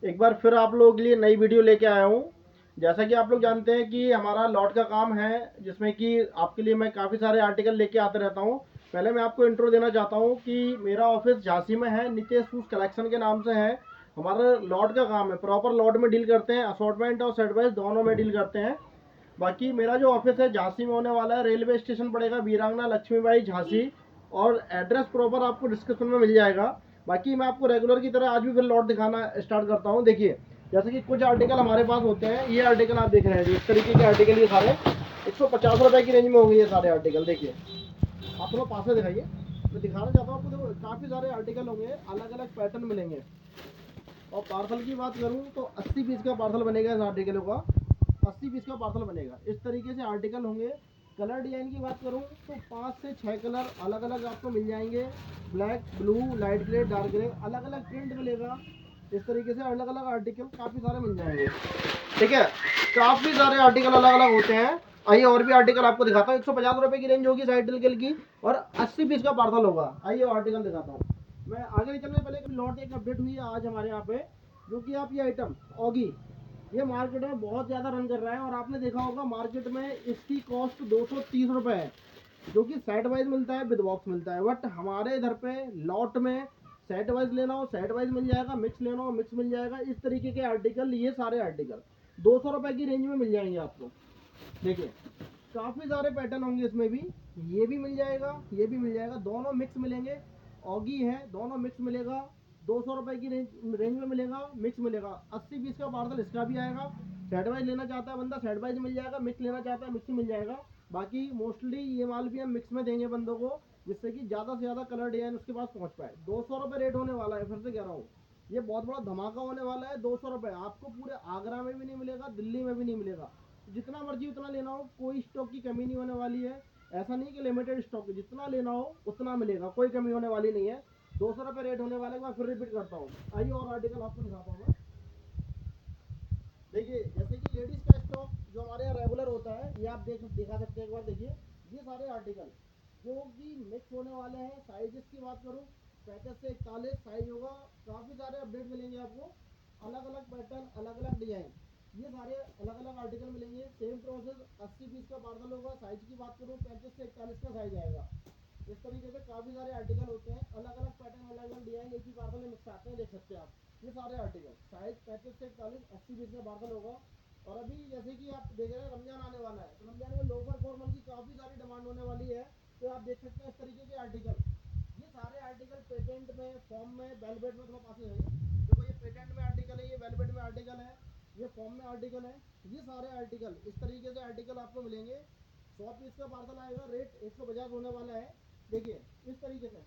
एक बार फिर आप लोगों के लिए नई वीडियो लेके आया हूँ। जैसा कि आप लोग जानते हैं कि हमारा लॉट का काम है, जिसमें कि आपके लिए मैं काफ़ी सारे आर्टिकल लेके आते रहता हूँ। पहले मैं आपको इंट्रो देना चाहता हूँ कि मेरा ऑफिस झांसी में है, नितेश शूज कलेक्शन के नाम से है। हमारा लॉट का काम है, प्रॉपर लॉट में डील करते हैं, असॉर्टमेंट और सेट वाइज दोनों में डील करते हैं। बाकी मेरा जो ऑफिस है झांसी में होने वाला है, रेलवे स्टेशन पड़ेगा वीरांगना लक्ष्मीबाई झांसी, और एड्रेस प्रॉपर आपको डिस्क्रिप्शन में मिल जाएगा। बाकी मैं आपको रेगुलर की तरह आज भी फिर लॉट दिखाना स्टार्ट करता हूँ। देखिए, जैसे कि कुछ आर्टिकल हमारे पास होते हैं, ये आर्टिकल आप देख रहे हैं जो इस तरीके के आर्टिकल, ये सारे 150 रुपए की रेंज में होंगे ये सारे आर्टिकल। देखिए, आप थोड़ा पास में दिखाइए, मैं दिखाना चाहता हूँ आपको। देखो, काफ़ी सारे आर्टिकल होंगे, अलग अलग पैटर्न मिलेंगे। और पार्सल की बात करूँ तो 80 पीस का पार्सल बनेगा इस आर्टिकल का, 80 पीस का पार्सल बनेगा। इस तरीके से आर्टिकल होंगे। कलर डिजाइन की बात करूँ तो 5 से 6 कलर अलग अलग आपको मिल जाएंगे। Black, blue, light grey, dark grey, अलग अलग प्रिंट मिलेगा। इस तरीके से अलग अलग आर्टिकल काफ़ी सारे मिल जाएंगे। ठीक है, काफ़ी सारे आर्टिकल अलग अलग होते हैं। आइए और भी आर्टिकल आपको दिखाता हूँ। 150 रुपए की रेंज होगी इस आर्टिकल की, और 80 पीस का पार्सल होगा। आइए आर्टिकल दिखाता हूँ। मैं आगे नहीं चलने पहले लॉट एक अपडेट हुई है आज हमारे यहाँ पे, जो कि आप ये आइटम ऑगी, ये मार्केट में बहुत ज़्यादा रन कर रहा है। और आपने देखा होगा मार्केट में इसकी कॉस्ट 230 रुपये है, जो कि सेट वाइज मिलता है, विद बॉक्स मिलता है। बट हमारे इधर पे लॉट में सेट वाइज लेना हो सेट वाइज मिल जाएगा, मिक्स लेना हो मिक्स मिल जाएगा। इस तरीके के आर्टिकल, ये सारे आर्टिकल 200 रुपये की रेंज में मिल जाएंगे आपको। देखिए, काफ़ी सारे पैटर्न होंगे इसमें भी। ये भी मिल जाएगा, ये भी मिल जाएगा, दोनों मिक्स मिलेंगे। ऑगी है, दोनों मिक्स मिलेगा। 200 रुपये की रेंज में मिलेगा, मिक्स मिलेगा। 80 पीस का पार्सल इसका भी आएगा। सेट वाइज लेना चाहता है बंदा, सेट वाइज मिल जाएगा। मिक्स लेना चाहता है, मिक्स मिल जाएगा। बाकी मोस्टली ये माल भी हम मिक्स में देंगे बंदों को, जिससे कि ज़्यादा से ज़्यादा कलर डिजाइन उसके पास पहुँच पाए। 200 रुपये रेट होने वाला है, फिर से कह रहा हूँ, ये बहुत बड़ा धमाका होने वाला है। 200 रुपये आपको पूरे आगरा में भी नहीं मिलेगा, दिल्ली में भी नहीं मिलेगा। जितना मर्जी उतना लेना हो, कोई स्टॉक की कमी नहीं होने वाली है। ऐसा नहीं कि लिमिटेड स्टॉक, जितना लेना हो उतना मिलेगा, कोई कमी होने वाली नहीं है। 200 रुपये रेट होने वाले, मैं फिर रिपीट करता हूँ। आइए और आर्टिकल आपको दिखाता हूँ मैं। देखिए, जैसे कि लेडीज का स्टॉक जो हमारे यहाँ रेगुलर होता है, ये आप दिखा सकते हैं एक बार। देखिए, ये सारे आर्टिकल जो कि मिक्स होने वाले हैं। साइजेस की बात करूँ, 35 से 41 साइज होगा। काफ़ी सारे अपडेट मिलेंगे आपको, अलग अलग पैटर्न, अलग अलग डिजाइन, ये सारे अलग अलग आर्टिकल मिलेंगे। सेम प्रोसेस, 80 पीस का पार्सल होगा। साइज की बात करूँ, 35 से 41 का साइज आएगा। इस तरीके से काफ़ी सारे आर्टिकल होते हैं, अलग अलग पैटर्न, अलग अलग डिजाइन, एक ही पार्सल में मिक्स आते हैं। देख सकते हैं आप, ये सारे आर्टिकल साइज 35 से 41, 80 पीस का पार्सल होगा। और अभी जैसे कि आप देख रहे हैं रमजान आने वाला है, तो रमजान में लोफर फॉर्मल की काफ़ी सारी डिमांड होने वाली है। तो आप देख सकते हैं इस तरीके के आर्टिकल, ये सारे आर्टिकल पेटेंट में, फॉर्म में, वेलवेट में, थोड़ा पास में जाइए। देखो, ये पेटेंट में आर्टिकल है, ये वेलवेट में आर्टिकल है, ये फॉर्म में आर्टिकल है। ये सारे आर्टिकल, इस तरीके से आर्टिकल आपको मिलेंगे। 100 पीस का पार्सल आएगा, रेट 150 होने वाला है। देखिए, इस तरीके से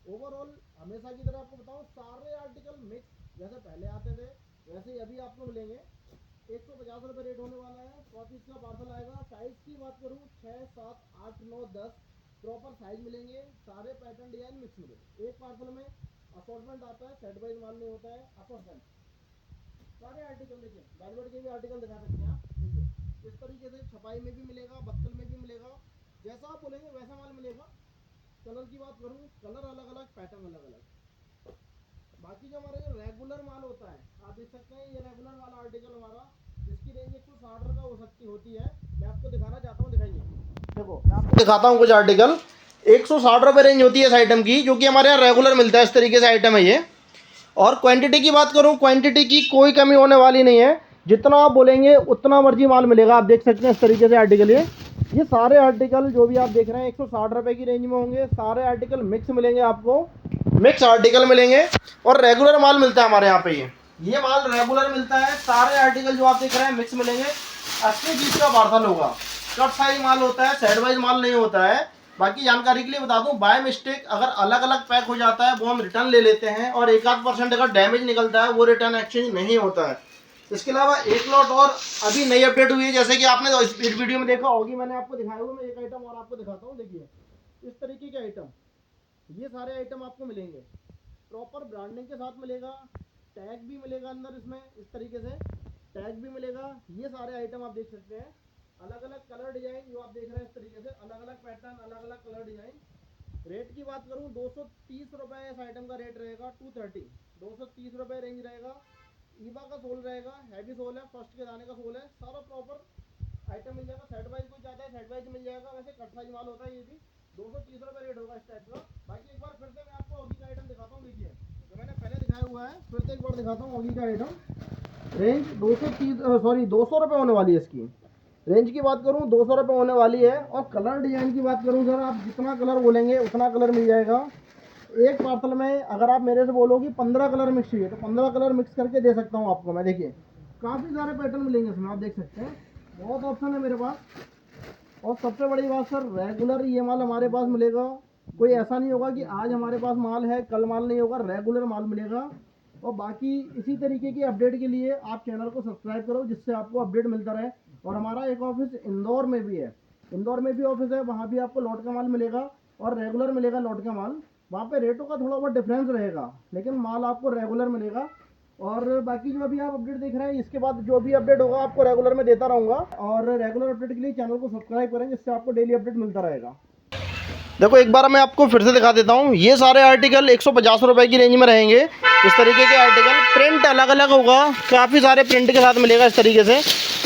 ओवरऑल हमेशा की तरह आपको बताऊं, सारे आर्टिकल मिक्स जैसे पहले आते थे वैसे ही अभी आपको मिलेंगे। 150 रुपये रेट होने वाला है। 100 पीस का पार्सल आएगा। साइज की बात करूँ, 6, 7, 8, 9, 10 प्रॉपर साइज मिलेंगे। सारे पैटर्न डिजाइन मिक्स मिलेंगे। एक पार्सल में असॉर्टमेंट आता है, सेट वाइज माल नहीं होता है, असॉर्टमेंट। सारे आर्टिकल देखिए, वेलवेट के भी आर्टिकल दिखा सकते हैं आप। देखिए, इस तरीके से छपाई में भी मिलेगा, बक्कल में भी मिलेगा, जैसा आप बोलेंगे वैसा माल मिलेगा। कलर की बात करूँ, कलर अलग अलग, पैटर्न अलग अलग। बाकी जो हमारा जो रेगुलर माल होता है, आप देख सकते हैं ये रेगुलर वाला आर्टिकल हमारा, जिसकी रेंज 160 रुपये हो सकती होती है। मैं आपको दिखाना चाहता हूँ, दिखाइए। देखो, मैं आपको दिखाता हूँ कुछ आर्टिकल। 160 रुपये रेंज होती है इस आइटम की, जो कि हमारे यहाँ रेगुलर मिलता है। इस तरीके से आइटम है ये। और क्वांटिटी की बात करूं, क्वांटिटी की कोई कमी होने वाली नहीं है। जितना आप बोलेंगे उतना मर्जी माल मिलेगा। आप देख सकते हैं इस तरीके से आर्टिकल, ये सारे आर्टिकल जो भी आप देख रहे हैं 160 रुपये की रेंज में होंगे। सारे आर्टिकल मिक्स मिलेंगे आपको, मिक्स आर्टिकल मिलेंगे। और रेगुलर माल मिलता है हमारे यहाँ पे, ये माल रेगुलर मिलता है। सारे आर्टिकल जो आप देख रहे हैं मिक्स मिलेंगे। 80 पीस का पार्सल होगा। कट साइज माल होता है, सेट वाइज माल नहीं होता है। बाकी जानकारी के लिए बता दूं, बाय मिस्टेक अगर अलग अलग पैक हो जाता है वो हम रिटर्न ले लेते हैं, और 1-8% अगर डैमेज निकलता है वो रिटर्न एक्सचेंज नहीं होता है। इसके अलावा एक लॉट और अभी नई अपडेट हुई है, जैसे कि आपने इस वीडियो में देखा होगी, मैंने आपको दिखाया हुआ। मैं एक आइटम और आपको दिखाता हूँ। देखिए, इस तरीके के आइटम, ये सारे आइटम आपको मिलेंगे, प्रॉपर ब्रांडिंग के साथ मिलेगा। टैग भी मिलेगा अंदर इसमें, इस तरीके से टैग भी मिलेगा। ये सारे आइटम आप देख सकते हैं, अलग अलग कलर डिजाइन जो आप देख रहे हैं, इस तरीके से अलग अलग पैटर्न, अलग अलग कलर डिजाइन। रेट की बात करूं, 230 रुपये इस आइटम का रेट रहेगा। 230 230 रुपये रेंज रहेगा। ईवा का सोल रहेगा, हैवी सोल है, फर्स्ट के दाने का सोल है, सारा प्रॉपर आइटम मिल जाएगा। सेट वाइज कोई चाहता है सेट वाइज मिल जाएगा, वैसे कट साइज माल होता है ये भी। 230 रुपये रेट होगा इस टाइप का। बाकी एक बार फिर से मैं आपको ऑगी का आइटम दिखाता हूँ। देखिए जो मैंने पहले दिखाया हुआ है, फिर से एक बार दिखाता हूँ ऑगी का आइटम। रेंज 200 रुपये होने वाली है इसकी। रेंज की बात करूँ 200 रुपये होने वाली है। और कलर डिजाइन की बात करूँ सर, आप जितना कलर बोलेंगे उतना कलर मिल जाएगा। एक पार्सल में अगर आप मेरे से बोलो कि 15 कलर मिक्स चाहिए तो 15 कलर मिक्स करके दे सकता हूँ आपको मैं। देखिए काफ़ी सारे पैटर्न मिलेंगे इसमें, आप देख सकते हैं, बहुत ऑप्शन है मेरे पास। और सबसे बड़ी बात सर, रेगुलर ये माल हमारे पास मिलेगा। कोई ऐसा नहीं होगा कि आज हमारे पास माल है कल माल नहीं होगा, रेगुलर माल मिलेगा। और बाकी इसी तरीके की अपडेट के लिए आप चैनल को सब्सक्राइब करो, जिससे आपको अपडेट मिलता रहे। और हमारा एक ऑफिस इंदौर में भी है, इंदौर में भी ऑफिस है, वहाँ भी आपको लौट का माल मिलेगा और रेगुलर मिलेगा लौट का माल। वहाँ पे रेटों का थोड़ा बहुत डिफरेंस रहेगा, लेकिन माल आपको रेगुलर मिलेगा। और बाकी जो अभी आप अपडेट देख रहे हैं, इसके बाद जो भी अपडेट होगा आपको रेगुलर में देता रहूँगा। और रेगुलर अपडेट के लिए चैनल को सब्सक्राइब करें, जिससे आपको डेली अपडेट मिलता रहेगा। देखो एक बार मैं आपको फिर से दिखा देता हूँ। ये सारे आर्टिकल 150 रुपये की रेंज में रहेंगे। इस तरीके के आर्टिकल, प्रिंट अलग अलग होगा, काफ़ी सारे प्रिंट के साथ मिलेगा इस तरीके से।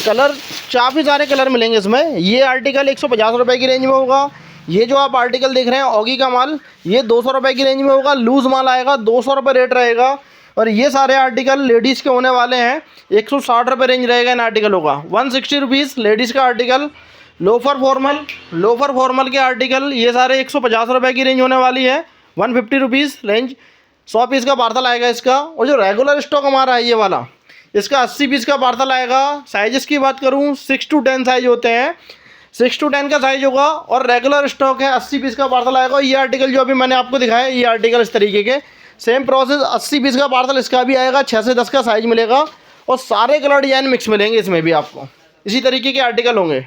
कलर, काफ़ी सारे कलर मिलेंगे इसमें। ये आर्टिकल 150 रुपये की रेंज में होगा। ये जो आप आर्टिकल देख रहे हैं ऑगी का माल, ये 200 रुपये की रेंज में होगा। लूज़ माल आएगा 200 रुपये रेट रहेगा। और ये सारे आर्टिकल लेडीज़ के होने वाले हैं। 160 रुपये रेंज रहेगा इन आर्टिकलों का। 160 रुपीज़ लेडीज़ का आर्टिकल। लोफर फॉर्मल के आर्टिकल ये सारे 150 रुपये की रेंज होने वाली है। 150 रुपीज़ रेंज। 100 पीस का पार्सल आएगा इसका। और जो रेगुलर स्टॉक हमारा है ये वाला, इसका 80 पीस का पार्सल आएगा। साइज़ की बात करूँ 6 to 10 साइज होते हैं, 6 to 10 का साइज होगा। और रेगुलर स्टॉक है, 80 पीस का पार्सल आएगा। ये आर्टिकल जो अभी मैंने आपको दिखाया, ये आर्टिकल इस तरीके के सेम प्रोसेस, 80 पीस का पार्सल इसका भी आएगा। 6 से 10 का साइज मिलेगा और सारे कलर डिजाइन मिक्स मिलेंगे इसमें भी आपको। इसी तरीके के आर्टिकल होंगे।